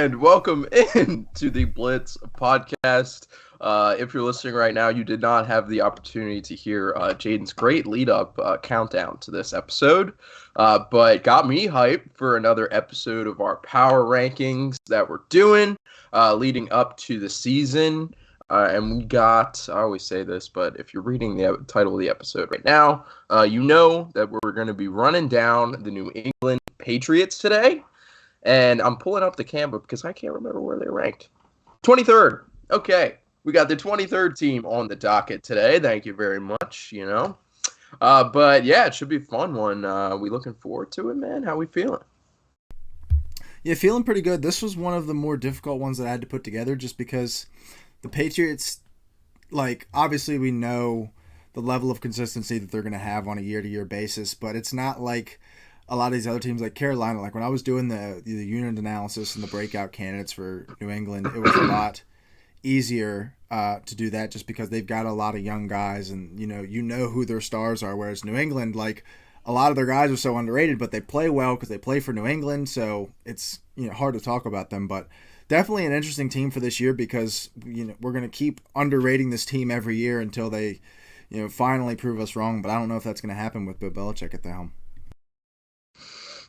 and welcome in to the Blitz podcast. If you're listening right now, you did not have the opportunity to hear Jaden's great lead-up countdown to this episode, but got me hyped for another episode of our power rankings that we're doing leading up to the season. And we got, I always say this, but if you're reading the title of the episode right now, you know that we're going to be running down the New England Patriots today. And I'm pulling up the Canva because I can't remember where they're ranked. 23rd. Okay. We got the 23rd team on the docket today. Thank you very much, But, yeah, it should be a fun one. We looking forward to it, man. How we feeling? Yeah, feeling pretty good. This was one of the more difficult ones that I had to put together just because the Patriots, obviously we know the level of consistency that they're going to have on a year-to-year basis, but it's not like a lot of these other teams like Carolina. Like when I was doing the unit analysis and the breakout candidates for New England, it was a lot easier to do that just because they've got a lot of young guys and you know who their stars are. Whereas New England, a lot of their guys are so underrated, but they play well because they play for New England. So it's hard to talk about them, but definitely an interesting team for this year because we're going to keep underrating this team every year until they finally prove us wrong. But I don't know if that's going to happen with Bill Belichick at the helm.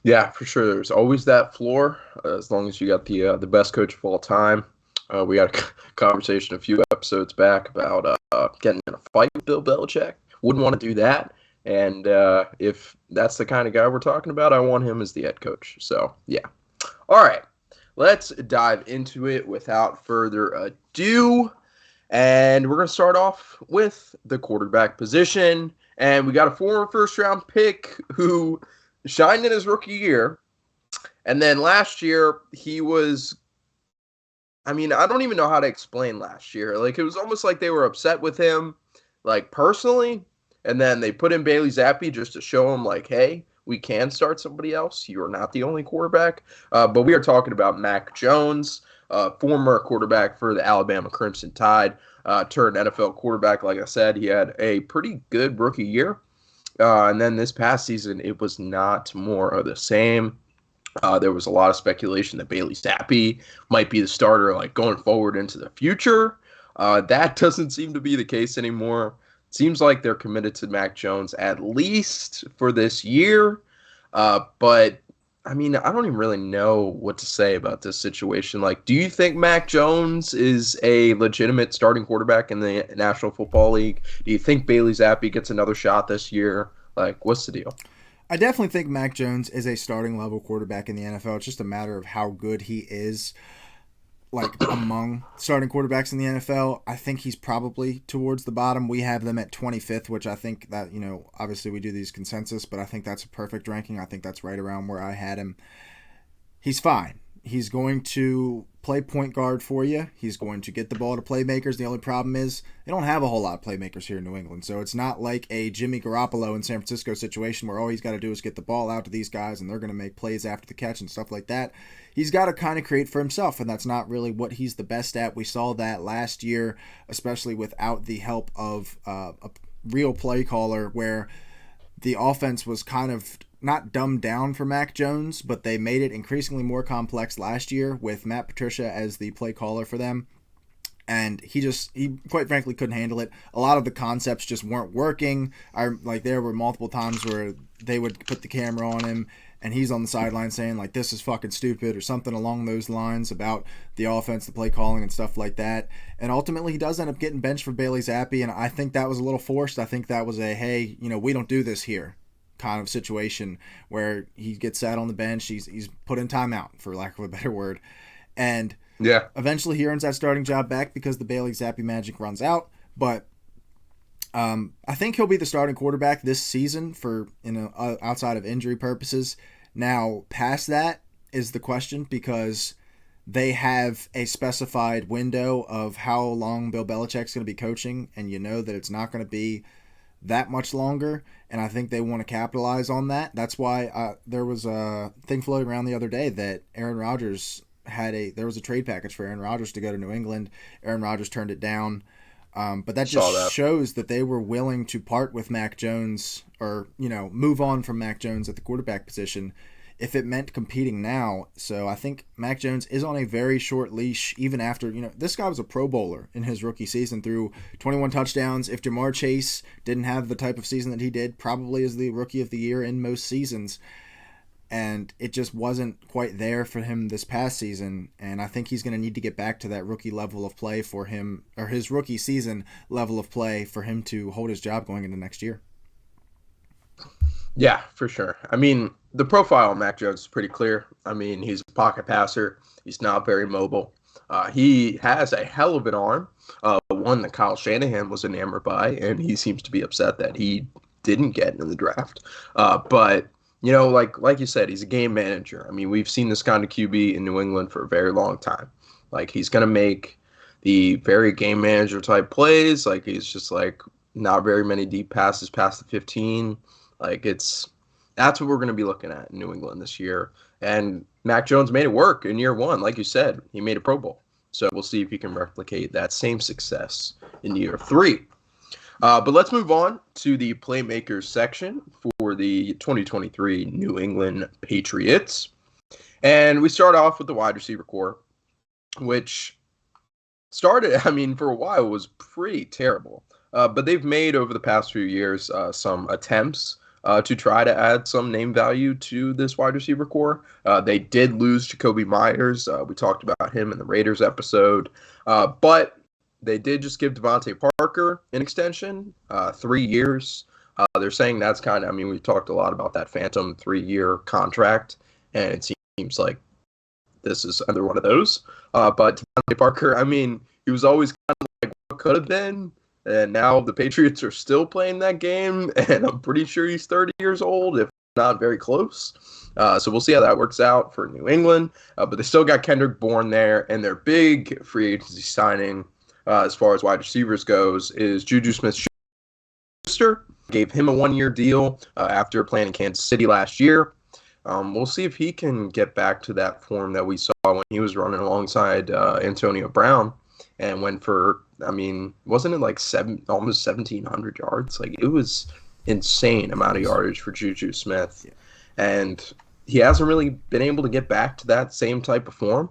Yeah, for sure. There's always that floor as long as you got the best coach of all time. We had a conversation a few episodes back about getting in a fight with Bill Belichick. Wouldn't want to do that. And if that's the kind of guy we're talking about, I want him as the head coach. So, yeah. All right. Let's dive into it without further ado. And we're going to start off with the quarterback position. And we got a former first-round pick who shined in his rookie year. And then last year, he was, I don't even know how to explain last year. It was almost like they were upset with him, personally. And then they put in Bailey Zappi just to show him, hey, we can start somebody else. You are not the only quarterback. But we are talking about Mac Jones, former quarterback for the Alabama Crimson Tide, turned NFL quarterback. Like I said, he had a pretty good rookie year. And then this past season, it was not more of the same. There was a lot of speculation that Bailey Zappi might be the starter, going forward into the future. That doesn't seem to be the case anymore. It seems like they're committed to Mac Jones at least for this year. But I don't even really know what to say about this situation. Do you think Mac Jones is a legitimate starting quarterback in the National Football League? Do you think Bailey Zappi gets another shot this year? What's the deal? I definitely think Mac Jones is a starting level quarterback in the NFL. It's just a matter of how good he is, among starting quarterbacks in the NFL. I think he's probably towards the bottom. We have them at 25th, which I think that, obviously we do these consensus, but I think that's a perfect ranking. I think that's right around where I had him. He's fine. He's going to play point guard for you. He's going to get the ball to playmakers. The only problem is they don't have a whole lot of playmakers here in New England. So it's not like a Jimmy Garoppolo in San Francisco situation where all he's got to do is get the ball out to these guys and they're going to make plays after the catch and stuff like that. He's got to kind of create for himself, and that's not really what he's the best at. We saw that last year, especially without the help of a real play caller, where the offense was kind of not dumbed down for Mac Jones, but they made it increasingly more complex last year with Matt Patricia as the play caller for them. And he quite frankly couldn't handle it. A lot of the concepts just weren't working. There were multiple times where they would put the camera on him and he's on the sideline saying this is fucking stupid or something along those lines about the offense, the play calling and stuff like that. And ultimately he does end up getting benched for Bailey Zappi, and I think that was a little forced. I think that was a, hey, we don't do this here kind of situation where he gets sat on the bench. He's put in timeout, for lack of a better word. And yeah, eventually he earns that starting job back because the Bailey Zappi magic runs out. But I think he'll be the starting quarterback this season for outside of injury purposes. Now, past that is the question, because they have a specified window of how long Bill Belichick's going to be coaching, and that it's not going to be that much longer, and I think they want to capitalize on that. That's why there was a thing floating around the other day that Aaron Rodgers there was a trade package for Aaron Rodgers to go to New England. Aaron Rodgers turned it down. But that just shows that they were willing to part with Mac Jones or, move on from Mac Jones at the quarterback position if it meant competing now. So I think Mac Jones is on a very short leash, even after, this guy was a Pro Bowler in his rookie season, threw 21 touchdowns. If Jamar Chase didn't have the type of season that he did, probably is the rookie of the year in most seasons. And it just wasn't quite there for him this past season. And I think he's going to need to get back to that rookie level of play for him, or his rookie season level of play for him to hold his job going into next year. Yeah, for sure. I mean, the profile of Mac Jones is pretty clear. I mean, he's a pocket passer. He's not very mobile. He has a hell of an arm, one that Kyle Shanahan was enamored by, and he seems to be upset that he didn't get in the draft. But like you said, he's a game manager. I mean, we've seen this kind of QB in New England for a very long time. Like, he's going to make the very game manager type plays. Like, he's just not very many deep passes past the 15. That's what we're going to be looking at in New England this year. And Mac Jones made it work in year one. Like you said, he made a Pro Bowl. So we'll see if he can replicate that same success in year 3. But let's move on to the Playmakers section for the 2023 New England Patriots. And we start off with the wide receiver core, which started, for a while was pretty terrible. But they've made over the past few years some attempts to try to add some name value to this wide receiver core. They did lose Jacoby Myers. We talked about him in the Raiders episode. But they did just give Devontae Parker an extension, 3 years. They're saying that's we've talked a lot about that phantom 3-year contract, and it seems like this is another one of those. But Devontae Parker, he was always kind of like what could have been, and now the Patriots are still playing that game, and I'm pretty sure he's 30 years old, if not very close. So we'll see how that works out for New England. But they still got Kendrick Bourne there, and their big free agency signing, as far as wide receivers goes, is Juju Smith-Schuster. Gave him a 1-year deal after playing in Kansas City last year. We'll see if he can get back to that form that we saw when he was running alongside Antonio Brown and went for, wasn't it almost 1,700 yards? It was insane amount of yardage for Juju Smith. Yeah. And he hasn't really been able to get back to that same type of form.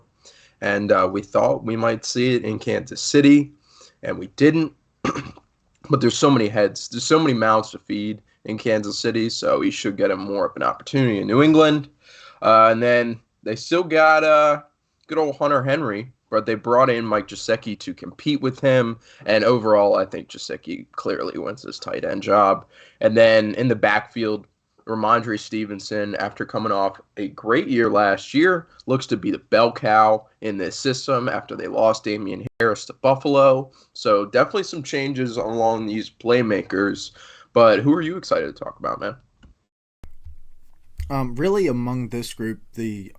And we thought we might see it in Kansas City, and we didn't. But there's so many heads, there's so many mouths to feed in Kansas City, so he should get more of an opportunity in New England. And then they still got good old Hunter Henry, but they brought in Mike Gesicki to compete with him. And overall, I think Gesicki clearly wins this tight end job. And then in the backfield, Ramondre Stevenson, after coming off a great year last year, looks to be the bell cow in this system after they lost Damian Harris to Buffalo. So definitely some changes along these playmakers. But who are you excited to talk about, man? Really, among this group, the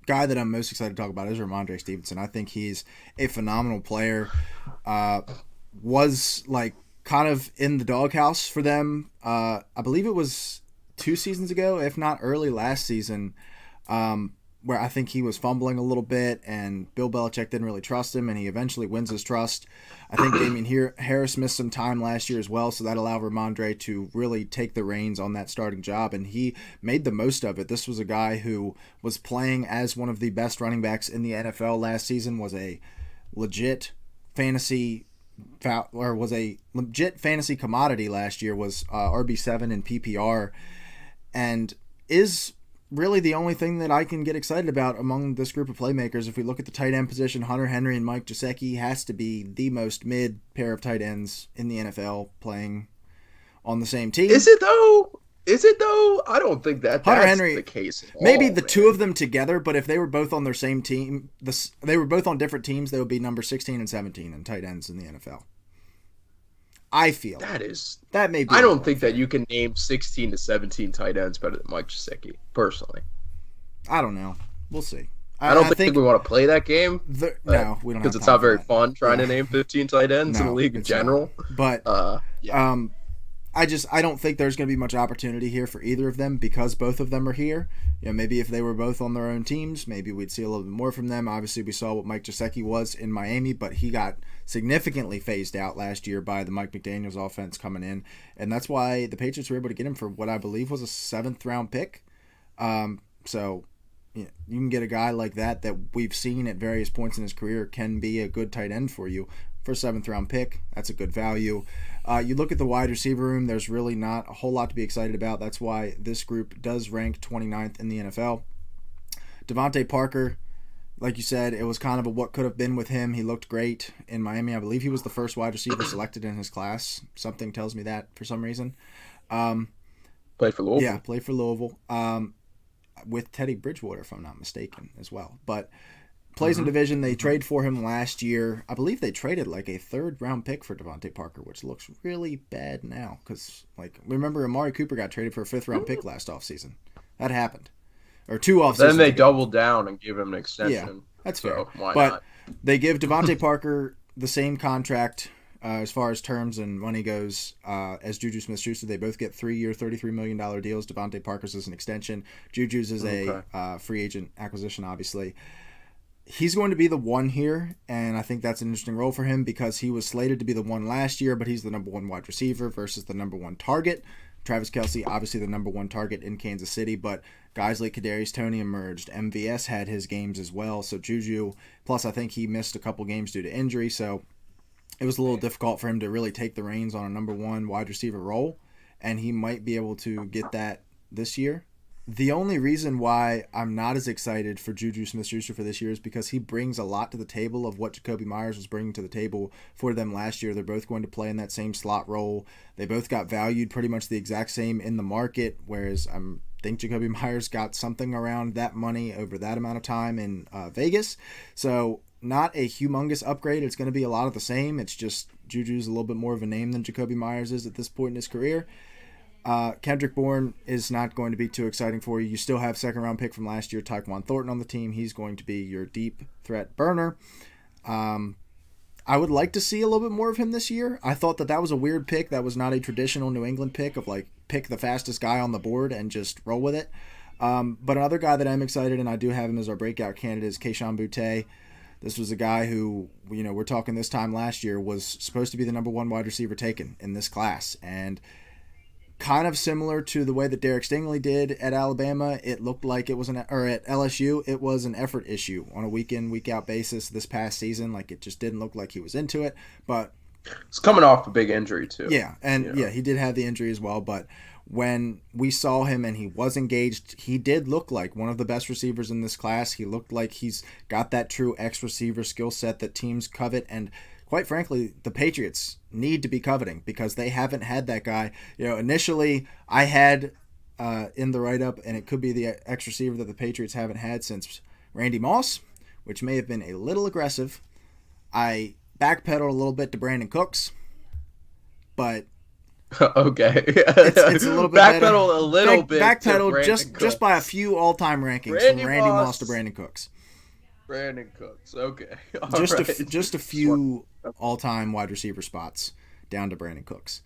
guy that I'm most excited to talk about is Ramondre Stevenson. I think he's a phenomenal player. Was kind of in the doghouse for them. I believe it was 2 seasons ago, if not early last season, where I think he was fumbling a little bit and Bill Belichick didn't really trust him, and he eventually wins his trust. I think Damian Harris missed some time last year as well, so that allowed Ramondre to really take the reins on that starting job, and he made the most of it. This was a guy who was playing as one of the best running backs in the NFL last season, was a legit fantasy commodity last year, was RB7 in PPR, and is really the only thing that I can get excited about among this group of playmakers. If we look at the tight end position, Hunter Henry and Mike Gesicki has to be the most mid pair of tight ends in the NFL playing on the same team. Is it though? I don't think that's the case at all, maybe the two of them together, but if they were both on their same team, they were both on different teams, they would be number 16 and 17 in tight ends in the NFL. I feel that may be. I don't think that you can name 16 to 17 tight ends better than Mike Gesicki, personally. I don't know. We'll see. I don't think we want to play that game. No, we don't, because it's not very fun trying to name 15 tight ends in the league in general. Not. But I don't think there's going to be much opportunity here for either of them because both of them are here. Maybe if they were both on their own teams, maybe we'd see a little bit more from them. Obviously, we saw what Mike Gesicki was in Miami, but he got significantly phased out last year by the Mike McDaniels offense coming in, and that's why the Patriots were able to get him for what I believe was a 7th round pick. So you can get a guy like that we've seen at various points in his career can be a good tight end for you. For a 7th-round pick, that's a good value. You look at the wide receiver room, there's really not a whole lot to be excited about. That's why this group does rank 29th in the NFL. Devontae Parker, like you said, it was kind of a what could have been with him. He looked great in Miami. I believe he was the first wide receiver selected in his class. Something tells me that for some reason. Played for Louisville. Yeah, played for Louisville. With Teddy Bridgewater, if I'm not mistaken, as well. But plays in division. They trade for him last year. I believe they traded like a 3rd-round pick for Devontae Parker, which looks really bad now. Because, remember Amari Cooper got traded for a 5th-round pick last offseason. That happened. Or 2 offseasons Then they ago. doubled down and gave him an extension. Yeah, that's fair. Why but not? They give Devontae Parker the same contract as far as terms and money goes as Juju Smith-Schuster. They both get 3-year, $33 million deals. Devontae Parker's is an extension. Juju's is a free agent acquisition, obviously. He's going to be the one here, and I think that's an interesting role for him because he was slated to be the one last year, but he's the number 1 wide receiver versus the number 1 target. Travis Kelce, obviously the number 1 target in Kansas City, but guys like Kadarius Toney emerged. MVS had his games as well, so Juju, plus I think he missed a couple games due to injury, so it was a little difficult for him to really take the reins on a number 1 wide receiver role, and he might be able to get that this year. The only reason why I'm not as excited for Juju Smith-Schuster for this year is because he brings a lot to the table of what Jakobi Meyers was bringing to the table for them last year. They're both going to play in that same slot role. They both got valued pretty much the exact same in the market, whereas I think Jakobi Meyers got something around that money over that amount of time in Vegas. So not a humongous upgrade. It's going to be a lot of the same. It's just Juju's a little bit more of a name than Jakobi Meyers is at this point in his career. Kendrick Bourne is not going to be too exciting for you. You still have 2nd-round pick from last year, Tyquan Thornton, on the team. He's going to be your deep threat burner. I would like to see a little bit more of him this year. I thought that was a weird pick. That was not a traditional New England pick of pick the fastest guy on the board and just roll with it. But another guy that I'm excited, and I do have him as our breakout candidate, is Kayshon Boutte. This was a guy who, we're talking this time last year, was supposed to be the number 1 wide receiver taken in this class. And kind of similar to the way that Derek Stingley did at Alabama, it looked like it was at LSU, it was an effort issue on a week-in, week-out basis this past season. It just didn't look like he was into it. But it's coming off a big injury, too. Yeah, and he did have the injury as well. But when we saw him and he was engaged, he did look like one of the best receivers in this class. He looked like he's got that true X-receiver skill set that teams covet, and quite frankly, the Patriots need to be coveting because they haven't had that guy. Initially I had in the write-up, and it could be the X receiver that the Patriots haven't had since Randy Moss, which may have been a little aggressive. I backpedaled a little bit to Brandon Cooks, but okay, it's a little bit backpedal a little bit. Backpedal just by a few all-time rankings from Randy Moss to Brandon Cooks. Brandon Cooks, okay. Just a few all-time wide receiver spots down to Brandon Cooks.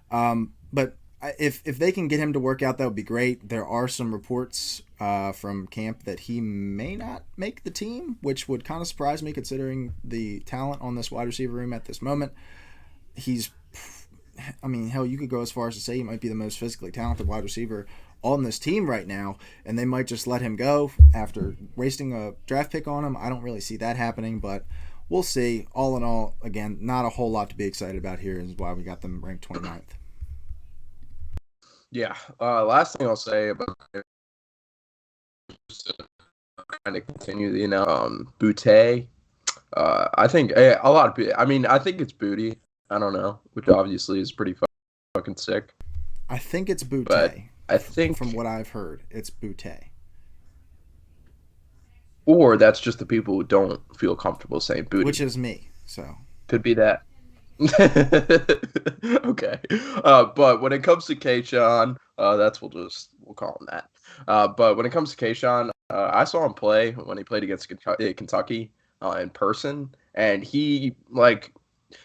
But if they can get him to work out, that would be great. There are some reports from camp that he may not make the team, which would kind of surprise me considering the talent on this wide receiver room at this moment. Hell, you could go as far as to say he might be the most physically talented wide receiver on this team right now, and they might just let him go after wasting a draft pick on him. I don't really see that happening, but we'll see. All in all, again, not a whole lot to be excited about here, is why we got them ranked 29th. Yeah. Last thing I'll say about it, just to kind of continue, Boutte. I think a lot of people. I think it's Booty. I don't know, which obviously is pretty fucking sick. I think it's Boutte. But I think, from what I've heard, it's Boutte. Or that's just the people who don't feel comfortable saying Booty. Which is me, so. Could be that. Okay. But when it comes to Kayshon, we'll call him that. But when it comes to Kayshon, I saw him play when he played against Kentucky in person, and he,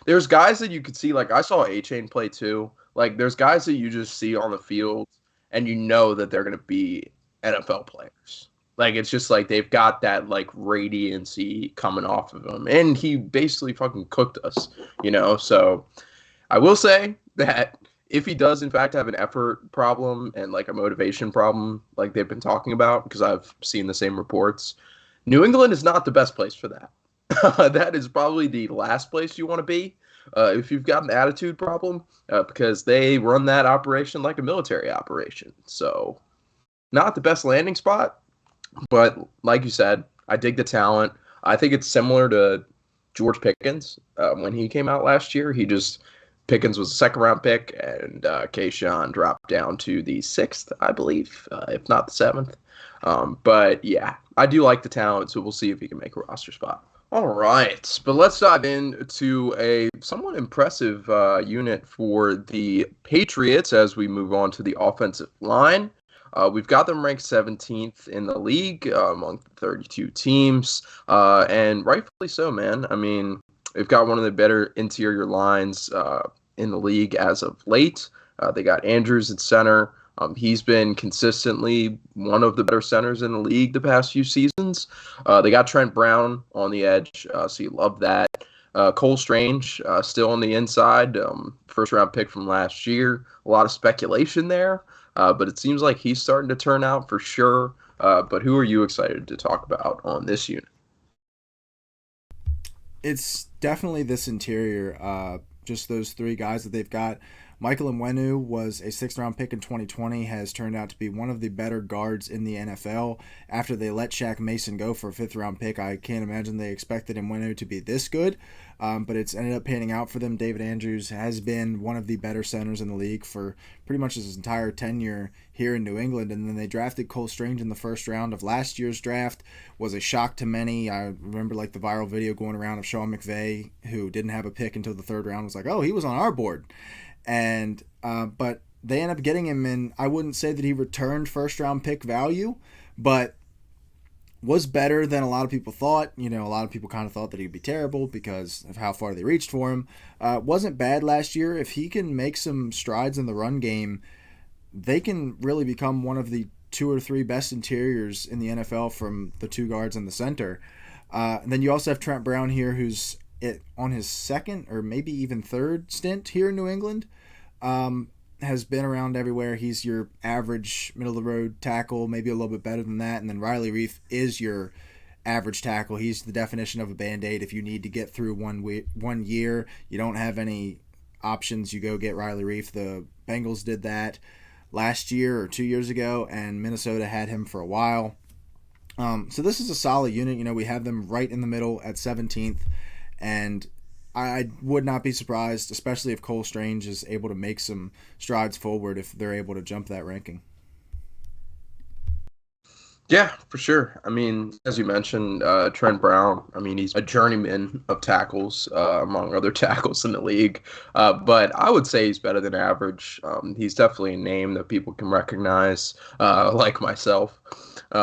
there's guys that you could see, I saw A-Chain play too. There's guys that you just see on the field and you know that they're going to be NFL players. It's just they've got that radiancy coming off of them. And he basically fucking cooked us, So I will say that if he does in fact have an effort problem and like a motivation problem, like they've been talking about, because I've seen the same reports, New England is not the best place for that. That is probably the last place you want to be if you've got an attitude problem, because they run that operation like a military operation. So, not the best landing spot, but like you said, I dig the talent. I think it's similar to George Pickens when he came out last year. Pickens was a second round pick, and Kayshawn dropped down to the sixth, I believe, if not the seventh. But yeah, I do like the talent, so we'll see if he can make a roster spot. All right, but let's dive into a somewhat impressive unit for the Patriots as we move on to the offensive line. We've got them ranked 17th in the league among 32 teams, and rightfully so, man. I mean, they've got one of the better interior lines in the league as of late. They got Andrews at center. He's been consistently one of the better centers in the league the past few seasons. They got Trent Brown on the edge, so you love that. Cole Strange still on the inside, first-round pick from last year. A lot of speculation there, but it seems like he's starting to turn out for sure. But who are you excited to talk about on this unit? It's definitely this interior. Just those three guys that they've got. Michael Onwenu was a sixth-round pick in 2020, has turned out to be one of the better guards in the NFL. After they let Shaq Mason go for a fifth-round pick, I can't imagine they expected Onwenu to be this good, but it's ended up panning out for them. David Andrews has been one of the better centers in the league for pretty much his entire tenure here in New England, and then they drafted Cole Strange in the first round of last year's draft. Was a shock to many. I remember like the viral video going around of Sean McVay, who didn't have a pick until the third round, was like, oh, he was on our board. And but they end up getting him in. I wouldn't say that he returned first round pick value, but was better than a lot of people thought. You know, a lot of people kind of thought that he'd be terrible because of how far they reached for him. Wasn't bad last year. If he can make some strides in the run game, they can really become one of the two or three best interiors in the NFL from the two guards and the center. And then you also have Trent Brown here, who's on his second or maybe even third stint here in New England. Has been around everywhere. He's your average middle-of-the-road tackle, maybe a little bit better than that. And then Riley Reif is your average tackle. He's the definition of a Band-Aid. If you need to get through 1 year, you don't have any options, you go get Riley Reif. The Bengals did that last year or 2 years ago, and Minnesota had him for a while. So this is a solid unit. You know, we have them right in the middle at 17th, and I would not be surprised, especially if Cole Strange is able to make some strides forward, if they're able to jump that ranking. Yeah, for sure. I mean, as you mentioned, Trent Brown, I mean, he's a journeyman of tackles, among other tackles in the league. But I would say he's better than average. He's definitely a name that people can recognize, like myself.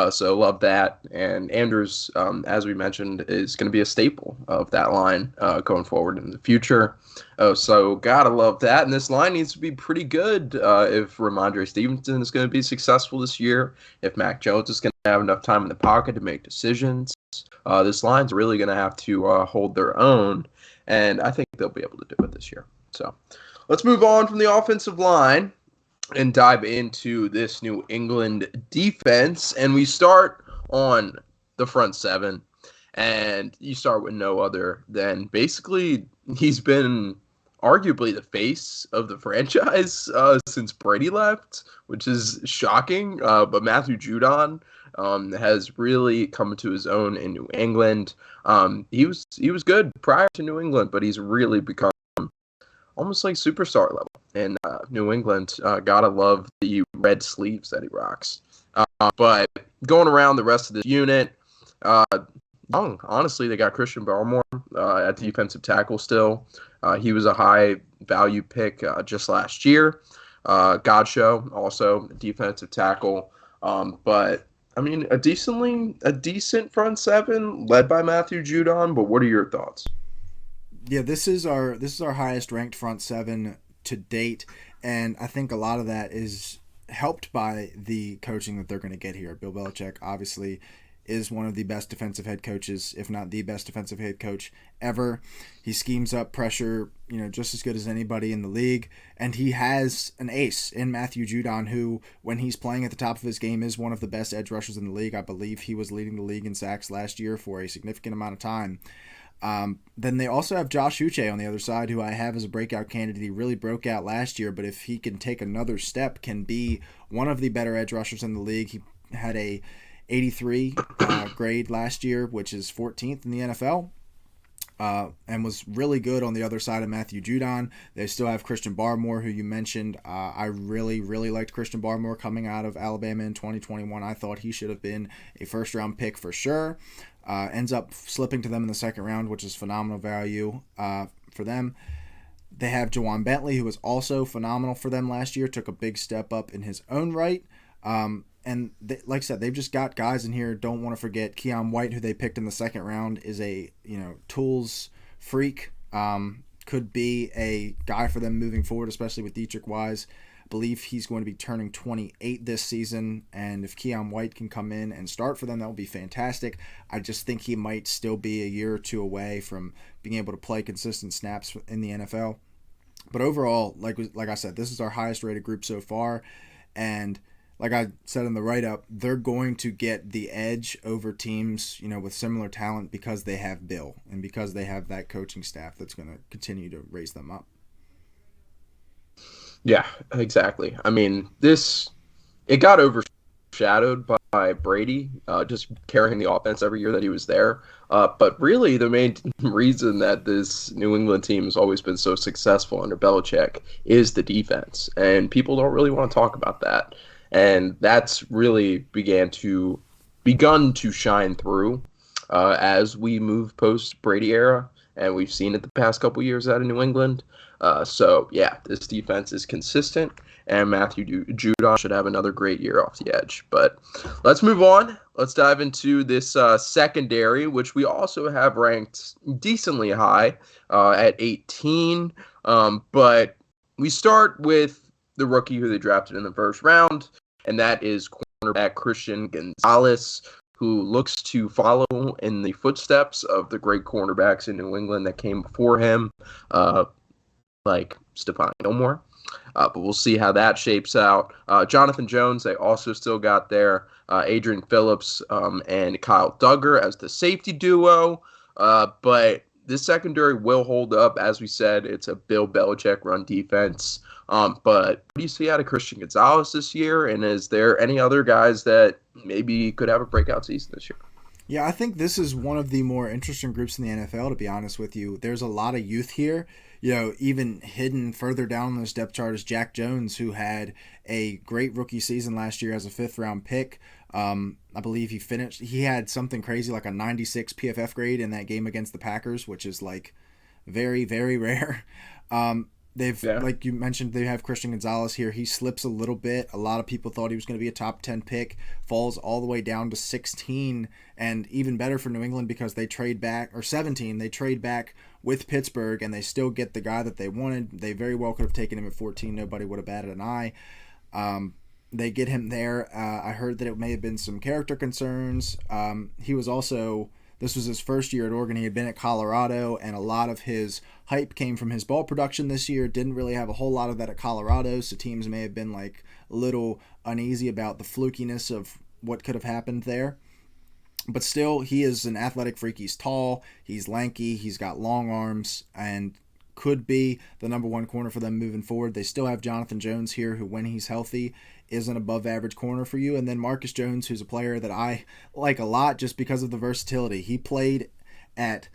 So love that. And Andrews, as we mentioned, is going to be a staple of that line going forward in the future. So gotta love that. And this line needs to be pretty good if Ramondre Stevenson is going to be successful this year, if Mac Jones is going to have enough time in the pocket to make decisions. This line's really going to have to hold their own, and I think they'll be able to do it this year. So let's move on from the offensive line and dive into this New England defense. And we start on the front seven, and you start with no other than basically he's been arguably the face of the franchise since Brady left, which is shocking. But Matthew Judon has really come to his own in New England. He was good prior to New England, but he's really become almost like superstar level in New England. Gotta love the red sleeves that he rocks. But going around the rest of this unit, honestly, they got Christian Barmore at defensive tackle still. He was a high value pick just last year. Godshow also defensive tackle. But I mean, a decent front seven led by Matthew Judon. But what are your thoughts? Yeah, this is our highest ranked front seven to date, and I think a lot of that is helped by the coaching that they're going to get here. Bill Belichick obviously is one of the best defensive head coaches, if not the best defensive head coach ever. He schemes up pressure, just as good as anybody in the league. And he has an ace in Matthew Judon, who, when he's playing at the top of his game, is one of the best edge rushers in the league. I believe he was leading the league in sacks last year for a significant amount of time. Then they also have Josh Uche on the other side, who I have as a breakout candidate. He really broke out last year, but if he can take another step, can be one of the better edge rushers in the league. He had a 83 grade last year, which is 14th in the NFL, and was really good on the other side of Matthew Judon. They still have Christian Barmore, who you mentioned. I really, really liked Christian Barmore coming out of Alabama in 2021. I thought he should have been a first-round pick for sure. Ends up slipping to them in the second round, which is phenomenal value for them. They have Jawan Bentley, who was also phenomenal for them last year, took a big step up in his own right. Like I said, they've just got guys in here. Don't want to forget Keon White, who they picked in the second round, is a tools freak. Could be a guy for them moving forward, especially with Dietrich Wise. I believe he's going to be turning 28 this season, and if Keon White can come in and start for them, that would be fantastic. I just think he might still be a year or two away from being able to play consistent snaps in the NFL. But overall, like I said, this is our highest rated group so far, and like I said in the write-up, they're going to get the edge over teams, with similar talent because they have Bill and because they have that coaching staff that's going to continue to raise them up. Yeah, exactly. I mean, it got overshadowed by Brady just carrying the offense every year that he was there. But really, the main reason that this New England team has always been so successful under Belichick is the defense. And people don't really want to talk about that. And that's really begun to shine through as we move post-Brady era. And we've seen it the past couple years out of New England. So, yeah, this defense is consistent, and Matthew Judon should have another great year off the edge. But let's move on. Let's dive into this secondary, which we also have ranked decently high at 18. But we start with the rookie who they drafted in the first round, and that is cornerback Christian Gonzalez, who looks to follow in the footsteps of the great cornerbacks in New England that came before him, like Stephon Gilmore. But we'll see how that shapes out. Jonathan Jones, they also still got there. Adrian Phillips and Kyle Duggar as the safety duo. But this secondary will hold up. As we said, it's a Bill Belichick run defense. But what do you see out of Christian Gonzalez this year? And is there any other guys that maybe could have a breakout season this year? Yeah, I think this is one of the more interesting groups in the NFL, to be honest with you. There's a lot of youth here. Even hidden further down on this depth chart is Jack Jones, who had a great rookie season last year as a fifth-round pick. I believe he had something crazy like a 96 PFF grade in that game against the Packers, which is like very, very rare. Like you mentioned, they have Christian Gonzalez here. He slips a little bit. A lot of people thought he was going to be a top 10 pick, falls all the way down to 16, and even better for New England because they trade back, or 17, they trade back with Pittsburgh, and they still get the guy that they wanted. They very well could have taken him at 14. Nobody would have batted an eye. They get him there. I heard that it may have been some character concerns. He was also... This was his first year at Oregon. He had been at Colorado, and a lot of his hype came from his ball production this year. Didn't really have a whole lot of that at Colorado, so teams may have been like a little uneasy about the flukiness of what could have happened there. But still, he is an athletic freak. He's tall, he's lanky, he's got long arms, and could be the number one corner for them moving forward. They still have Jonathan Jones here, who, when he's healthy, is an above-average corner for you. And then Marcus Jones, who's a player that I like a lot just because of the versatility. He played at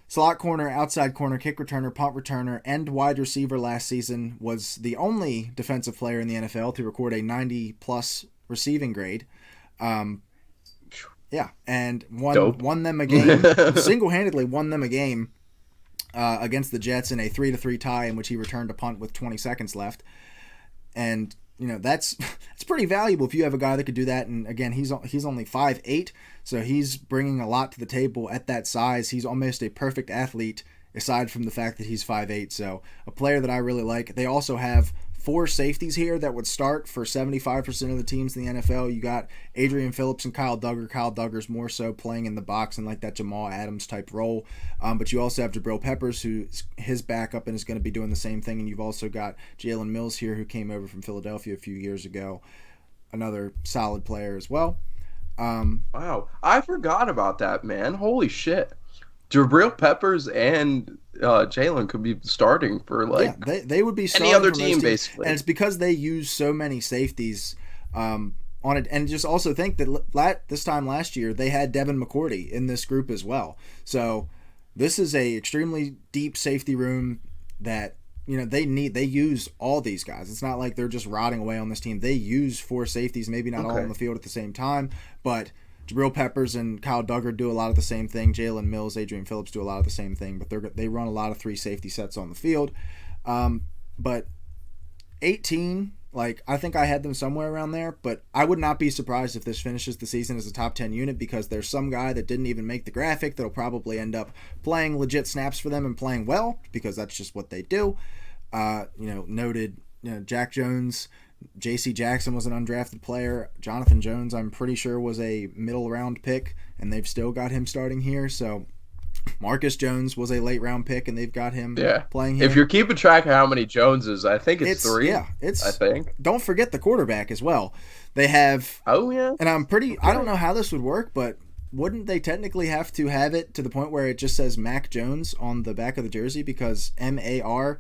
slot corner, outside corner, kick returner, punt returner, and wide receiver last season. Was the only defensive player in the NFL to record a 90-plus receiving grade. And won them a game, single-handedly won them a game against the Jets in a 3-3 tie in which he returned a punt with 20 seconds left. And that's pretty valuable if you have a guy that could do that. And again, he's only 5'8", so he's bringing a lot to the table at that size. He's almost a perfect athlete aside from the fact that he's 5'8", so a player that I really like. They also have four safeties here that would start for 75% of the teams in the NFL. You got Adrian Phillips and Kyle Duggar. Kyle Duggar's more so playing in the box in like that Jamal Adams type role. But you also have Jabril Peppers, who's his backup and is going to be doing the same thing. And you've also got Jalen Mills here, who came over from Philadelphia a few years ago. Another solid player as well. Wow, I forgot about that, man. Holy shit. Jabril Peppers and Jalen could be starting for they would be starting any other for most team teams. basically, and it's because they use so many safeties on it. And just also think that this time last year they had Devin McCourty in this group as well. So this is a extremely deep safety room that they use all these guys. It's not like they're just rotting away on this team. They use four safeties, maybe not all on the field at the same time, but Jabril Peppers and Kyle Duggar do a lot of the same thing. Jalen Mills, Adrian Phillips do a lot of the same thing, but they run a lot of three safety sets on the field. But 18, I think I had them somewhere around there, but I would not be surprised if this finishes the season as a top 10 unit, because there's some guy that didn't even make the graphic that'll probably end up playing legit snaps for them and playing well, because that's just what they do. Noted Jack Jones, J.C. Jackson was an undrafted player. Jonathan Jones, I'm pretty sure, was a middle round pick, and they've still got him starting here. So Marcus Jones was a late round pick, and they've got him playing here. If you're keeping track of how many Joneses, I think it's 3. Yeah, I think. Don't forget the quarterback as well. They have. Oh yeah. And I don't know how this would work, but wouldn't they technically have to have it to the point where it just says Mac Jones on the back of the jersey, because MAR?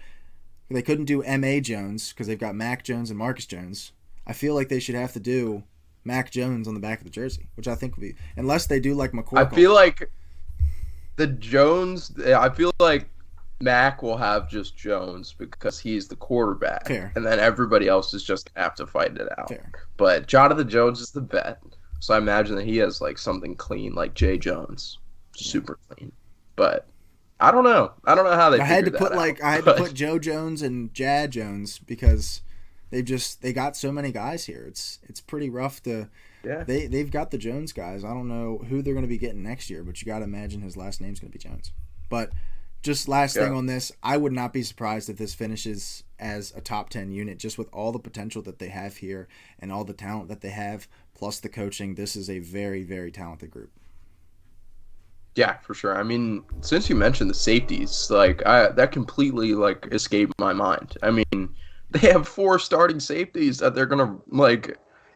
They couldn't do M.A. Jones because they've got Mac Jones and Marcus Jones. I feel like they should have to do Mac Jones on the back of the jersey, which I think would be, unless they do like McCorkle. I feel like I feel like Mac will have just Jones because he's the quarterback. Fair. And then everybody else is just going to have to fight it out. Fair. But Jonathan Jones is the vet. So I imagine that he has something clean like Jay Jones. Super clean. But I don't know. I don't know how they. I had to put Joe Jones and Jad Jones because they got so many guys here. It's pretty rough to. Yeah. They've got the Jones guys. I don't know who they're going to be getting next year, but you got to imagine his last name's going to be Jones. But just last thing on this, I would not be surprised if this finishes as a top 10 unit, just with all the potential that they have here and all the talent that they have, plus the coaching. This is a very, very talented group. Yeah, for sure. I mean, since you mentioned the safeties, that completely escaped my mind. I mean, they have 4 starting safeties that they're gonna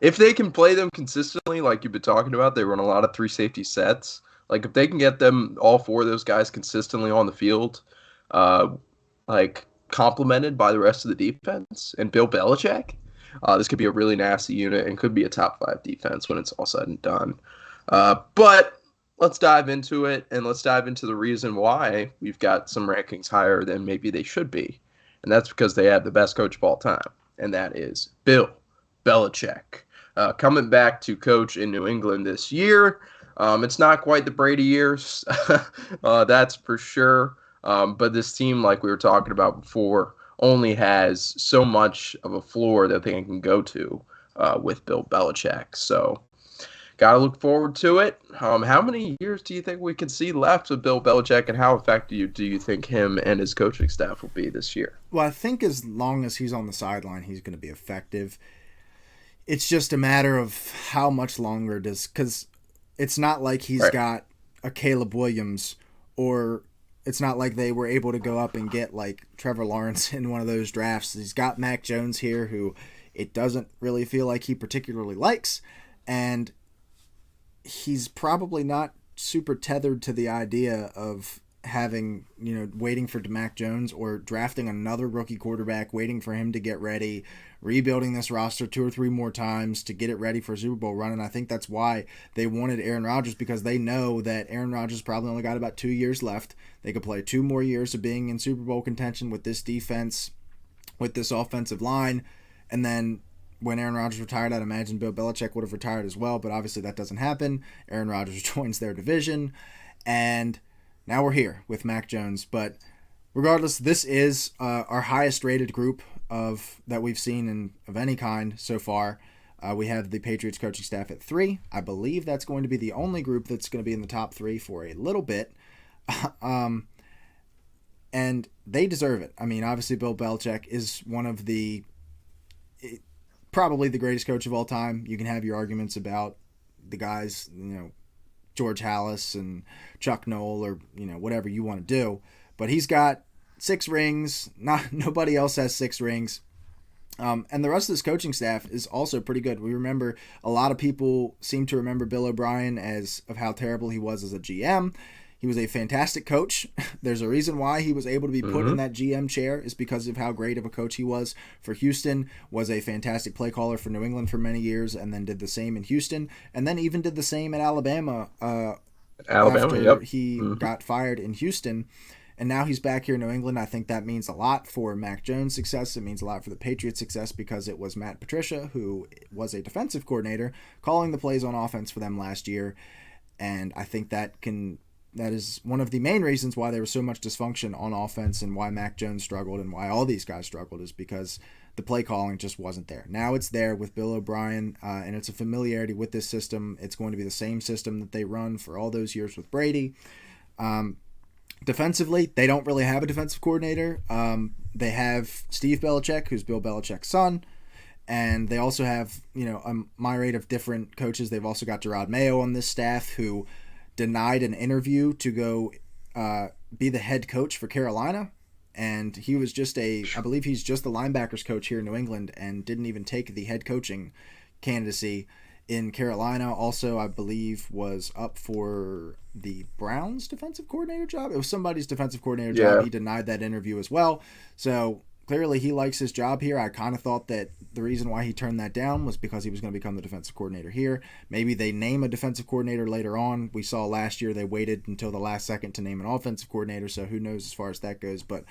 if they can play them consistently, like you've been talking about. They run a lot of 3 safety sets. If they can get them all 4 of those guys consistently on the field, complemented by the rest of the defense and Bill Belichick, this could be a really nasty unit and could be a top 5 defense when it's all said and done. But let's dive into it, and let's dive into the reason why we've got some rankings higher than maybe they should be. And that's because they have the best coach of all time, and that is Bill Belichick. Coming back to coach in New England this year. It's not quite the Brady years, that's for sure. But this team, like we were talking about before, only has so much of a floor that they can go to with Bill Belichick. So got to look forward to it. How many years do you think we can see left of Bill Belichick, and how effective do you think him and his coaching staff will be this year? Well, I think as long as he's on the sideline, he's going to be effective. It's just a matter of how much longer because it's not like he's got a Caleb Williams, or it's not like they were able to go up and get Trevor Lawrence in one of those drafts. He's got Mac Jones here, who it doesn't really feel like he particularly likes, and he's probably not super tethered to the idea of having, waiting for Mac Jones or drafting another rookie quarterback, waiting for him to get ready, rebuilding this roster 2 or 3 more times to get it ready for a Super Bowl run. And I think that's why they wanted Aaron Rodgers, because they know that Aaron Rodgers probably only got about 2 years left. They could play 2 more years of being in Super Bowl contention with this defense, with this offensive line, and then when Aaron Rodgers retired, I'd imagine Bill Belichick would have retired as well, but obviously that doesn't happen. Aaron Rodgers joins their division, and now we're here with Mac Jones. But regardless, this is our highest rated group that we've seen of any kind so far. We have the Patriots coaching staff at 3. I believe that's going to be the only group that's going to be in the top 3 for a little bit. And they deserve it. I mean, obviously Bill Belichick is one of the probably the greatest coach of all time. You can have your arguments about the guys, George Halas and Chuck Noll, or whatever you want to do, but he's got 6 rings. Nobody else has 6 rings. And the rest of this coaching staff is also pretty good. We remember, a lot of people seem to remember Bill O'Brien of how terrible he was as a GM. He was a fantastic coach. There's a reason why he was able to be put in that GM chair, is because of how great of a coach he was for Houston, was a fantastic play caller for New England for many years, and then did the same in Houston, and then even did the same at Alabama. After he got fired in Houston. And now he's back here in New England. I think that means a lot for Mac Jones' success. It means a lot for the Patriots' success, because it was Matt Patricia, who was a defensive coordinator, calling the plays on offense for them last year. And I think that is one of the main reasons why there was so much dysfunction on offense, and why Mac Jones struggled, and why all these guys struggled, is because the play calling just wasn't there. Now it's there with Bill O'Brien, and it's a familiarity with this system. It's going to be the same system that they run for all those years with Brady. Defensively, they don't really have a defensive coordinator. They have Steve Belichick, who's Bill Belichick's son, and they also have a myriad of different coaches. They've also got Gerard Mayo on this staff, who denied an interview to go be the head coach for Carolina, and he was I believe he's just the linebackers coach here in New England, and didn't even take the head coaching candidacy in Carolina. Also, I believe was up for the Browns defensive coordinator job. It was somebody's defensive coordinator job. He denied that interview as well. So clearly he likes his job here. I kind of thought that the reason why he turned that down was because he was going to become the defensive coordinator here. Maybe they name a defensive coordinator later on. We saw last year they waited until the last second to name an offensive coordinator, so who knows as far as that goes. But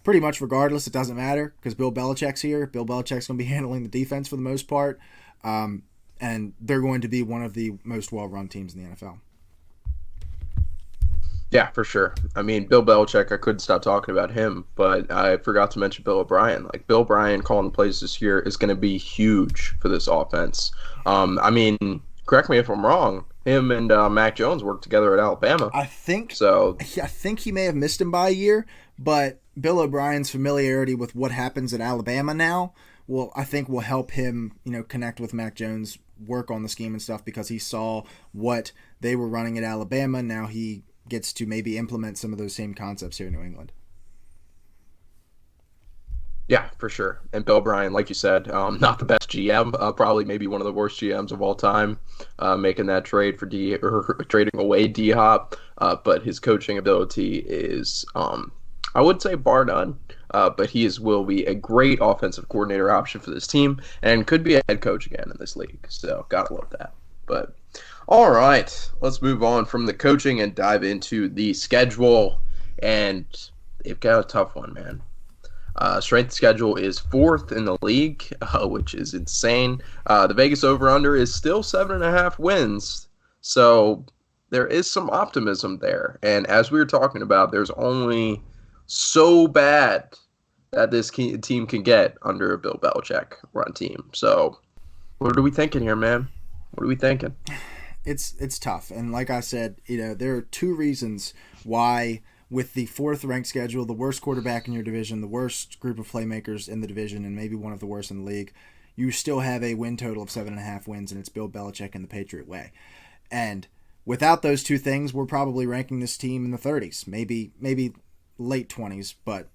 pretty much regardless, it doesn't matter, because Bill Belichick's here. Bill Belichick's going to be handling the defense for the most part. And they're going to be one of the most well-run teams in the NFL. Yeah, for sure. I mean, Bill Belichick, I couldn't stop talking about him, but I forgot to mention Bill O'Brien. Like, Bill O'Brien calling the plays this year is going to be huge for this offense. I mean, correct me if I'm wrong, him and Mac Jones worked together at Alabama. I think he may have missed him by a year, but Bill O'Brien's familiarity with what happens at Alabama now I think will help him, connect with Mac Jones, work on the scheme and stuff, because he saw what they were running at Alabama. Now he gets to maybe implement some of those same concepts here in New England. Yeah, for sure. And Bill O'Brien, like you said, not the best GM, probably maybe one of the worst GMs of all time, making that trade for trading away D-Hop, but his coaching ability is, I would say, bar none. But will be a great offensive coordinator option for this team, and could be a head coach again in this league. So gotta love that. But all right, let's move on from the coaching and dive into the schedule. And they've got a tough one, man. Strength schedule is 4th in the league, which is insane. The Vegas over-under is still 7.5 wins. So there is some optimism there. And as we were talking about, there's only so bad that this team can get under a Bill Belichick run team. So what are we thinking here, man? What are we thinking? It's tough. And like I said, there are 2 reasons why, with the 4th ranked schedule, the worst quarterback in your division, the worst group of playmakers in the division, and maybe one of the worst in the league, you still have a win total of 7.5 wins, and it's Bill Belichick and the Patriot way. And without those 2 things, we're probably ranking this team in the 30s, maybe late 20s, but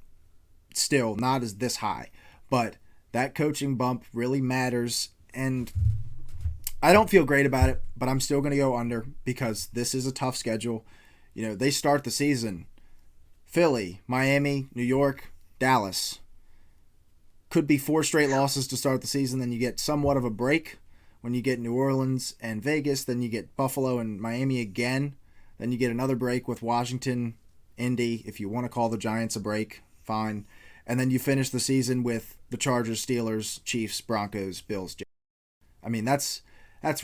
still not as this high. But that coaching bump really matters, and I don't feel great about it, but I'm still going to go under, because this is a tough schedule. They start the season Philly, Miami, New York, Dallas. Could be 4 straight losses to start the season. Then you get somewhat of a break when you get New Orleans and Vegas. Then you get Buffalo and Miami again. Then you get another break with Washington, Indy. If you want to call the Giants a break, fine. And then you finish the season with the Chargers, Steelers, Chiefs, Broncos, Bills. I mean, that's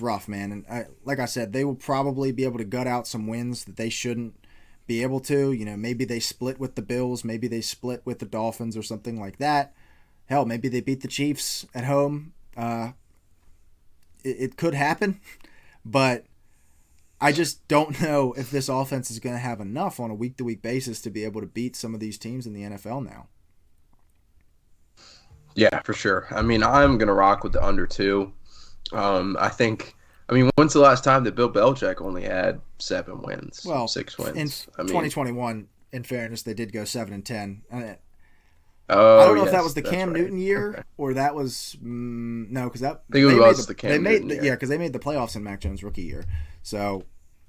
rough, man. And like I said, they will probably be able to gut out some wins that they shouldn't be able to. Maybe they split with the Bills. Maybe they split with the Dolphins or something like that. Hell, maybe they beat the Chiefs at home. It could happen, but I just don't know if this offense is going to have enough on a week-to-week basis to be able to beat some of these teams in the NFL now. Yeah, for sure. I mean, I'm gonna rock with the under two. I mean, when's the last time that Bill Belichick only had 7 wins, Well, six in wins? I mean, 2021, in fairness, they did go 7-10. I oh don't know if that was yes, the that's Cam right. Newton Okay, year I or that was no, because that think it they made was the the Cam Newton year. because they made the playoffs in Mac Jones' rookie year. So,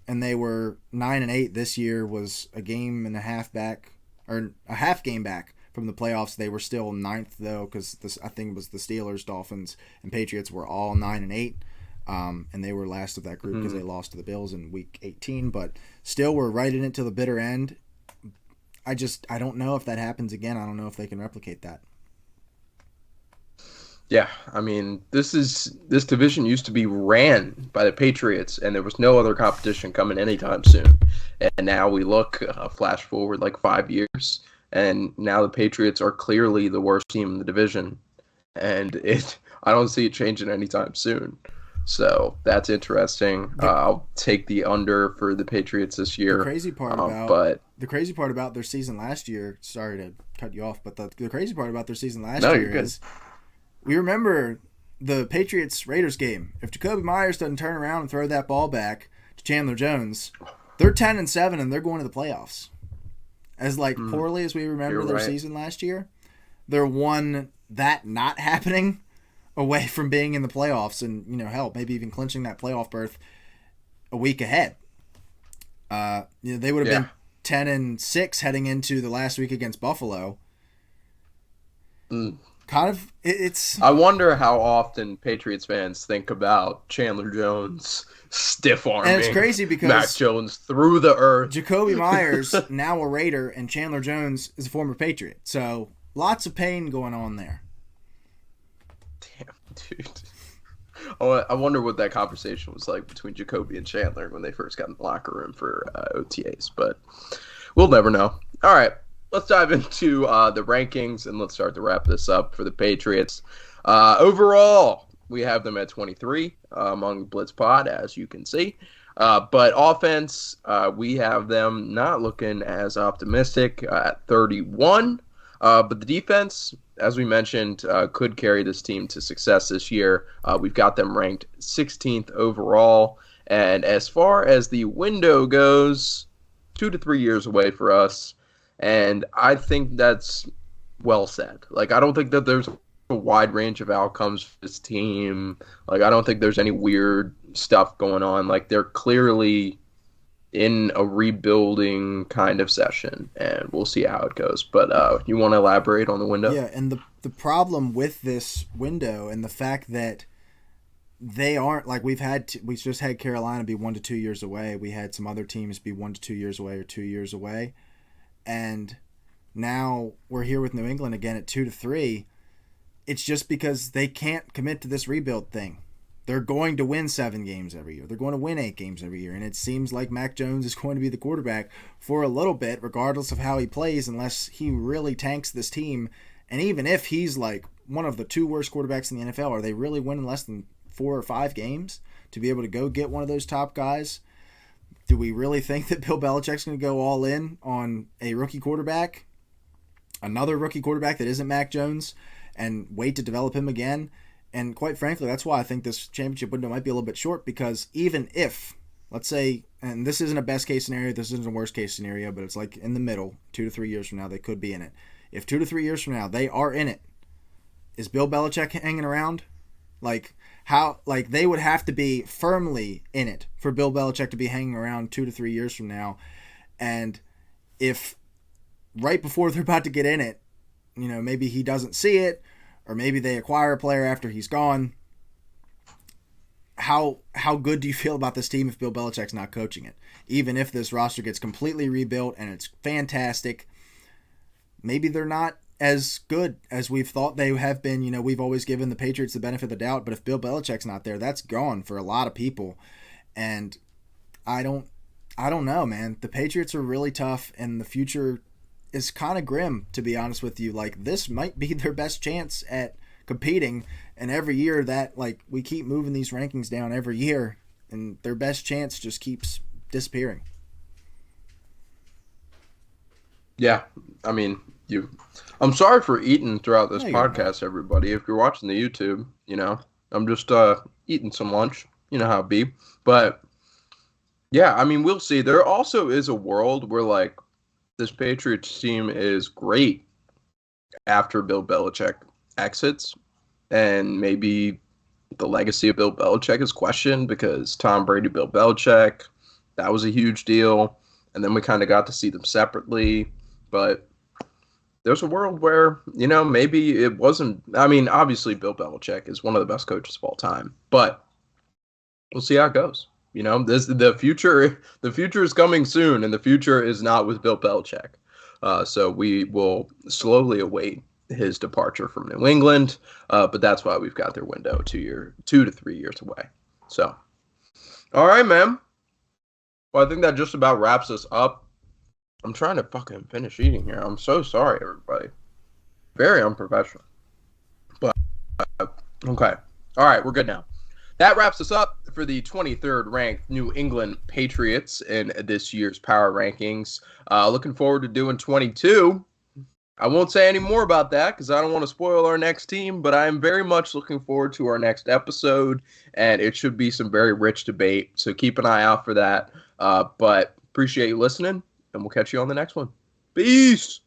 and they were 9-8 this year. Was a game and a half back or a half game back from the playoffs. They were still ninth though because I think it was the Steelers, Dolphins, and Patriots were all 9-8. And they were last of that group because they lost to the Bills in Week 18, but still were right in it to the bitter end. I don't know if that happens again. I don't know if they can replicate that. Yeah, I mean, this division used to be ran by the Patriots, and there was no other competition coming anytime soon. And now we look, flash forward like 5 years, and now the Patriots are clearly the worst team in the division, and I don't see it changing anytime soon. So that's interesting. The I'll take the under for the Patriots this the year, crazy part about but the crazy part about their season last year. Sorry to cut you off, but the crazy part about their season last no, you're year good. is we remember the Patriots Raiders game. If Jacoby Myers doesn't turn around and throw that ball back to Chandler Jones, they're 10-7 and they're going to the playoffs. As like poorly as we remember You're their right. season last year, they're one that not happening away from being in the playoffs and hell maybe even clinching that playoff berth a week ahead. They would have Yeah. been 10-6 heading into the last week against Buffalo. Mm. Kind of, it's I wonder how often Patriots fans think about Chandler Jones stiff and it's arming crazy Mac because Jones through the earth. Jacoby Myers now a Raider and Chandler Jones is a former Patriot. So lots of pain going on there. Damn, dude. I wonder what that conversation was like between Jacoby and Chandler when they first got in the locker room for OTAs, but we'll never know. All right, let's dive into the rankings and let's start to wrap this up for the Patriots. Overall, we have them at 23 among Blitz Pod, as you can see. But offense, we have them not looking as optimistic at 31. But the defense, as we mentioned, could carry this team to success this year. We've got them ranked 16th overall. And as far as the window goes, 2 to 3 years away for us. And I think that's well said. Like, I don't think that there's a wide range of outcomes for this team. Like, I don't think there's any weird stuff going on. Like, they're clearly in a rebuilding kind of session, and we'll see how it goes. But you want to elaborate on the window? Yeah, and the problem with this window and the fact that they aren't like we just had Carolina be 1 to 2 years away. We had some other teams be 1 to 2 years away or 2 years away, and now we're here with New England again at 2 to 3. It's just because they can't commit to this rebuild thing. They're going to win 7 games every year. They're going to win 8 games every year. And it seems like Mac Jones is going to be the quarterback for a little bit, regardless of how he plays, unless he really tanks this team. And even if he's like one of the 2 worst quarterbacks in the NFL, are they really winning less than 4 or 5 games to be able to go get one of those top guys? Do we really think that Bill Belichick's going to go all in on a rookie quarterback, another rookie quarterback that isn't Mac Jones, and wait to develop him again? And quite frankly, that's why I think this championship window might be a little bit short, because even if, let's say, and this isn't a best case scenario, this isn't a worst case scenario, but it's like in the middle, 2 to 3 years from now, they could be in it. If 2 to 3 years from now they are in it, is Bill Belichick hanging around? Like they would have to be firmly in it for Bill Belichick to be hanging around 2 to 3 years from now. And if right before they're about to get in it, maybe he doesn't see it, or maybe they acquire a player after he's gone. How good do you feel about this team if Bill Belichick's not coaching it? Even if this roster gets completely rebuilt and it's fantastic, maybe they're not as good as we've thought they have been. We've always given the Patriots the benefit of the doubt, but if Bill Belichick's not there, that's gone for a lot of people. And I don't know, man. The Patriots are really tough, and the future is kind of grim, to be honest with you. Like, this might be their best chance at competing, and every year that, like, we keep moving these rankings down every year, and their best chance just keeps disappearing. Yeah, I mean, You. I'm sorry for eating throughout this No, you're podcast, everybody. If you're watching the YouTube, I'm just eating some lunch. You know how it be. But yeah, I mean, we'll see. There also is a world where like this Patriots team is great after Bill Belichick exits, and maybe the legacy of Bill Belichick is questioned because Tom Brady, Bill Belichick, that was a huge deal, and then we kind of got to see them separately, but there's a world where, maybe it wasn't. I mean, obviously, Bill Belichick is one of the best coaches of all time, but we'll see how it goes. The future is coming soon, and the future is not with Bill Belichick. So we will slowly await his departure from New England, but that's why we've got their window 2 to 3 years away. So, all right, man. Well, I think that just about wraps us up. I'm trying to fucking finish eating here. I'm so sorry, everybody. Very unprofessional. But, okay. All right, we're good now. That wraps us up for the 23rd ranked New England Patriots in this year's power rankings. Looking forward to doing 22. I won't say any more about that because I don't want to spoil our next team, but I am very much looking forward to our next episode, and it should be some very rich debate. So keep an eye out for that. But appreciate you listening, and we'll catch you on the next one. Peace!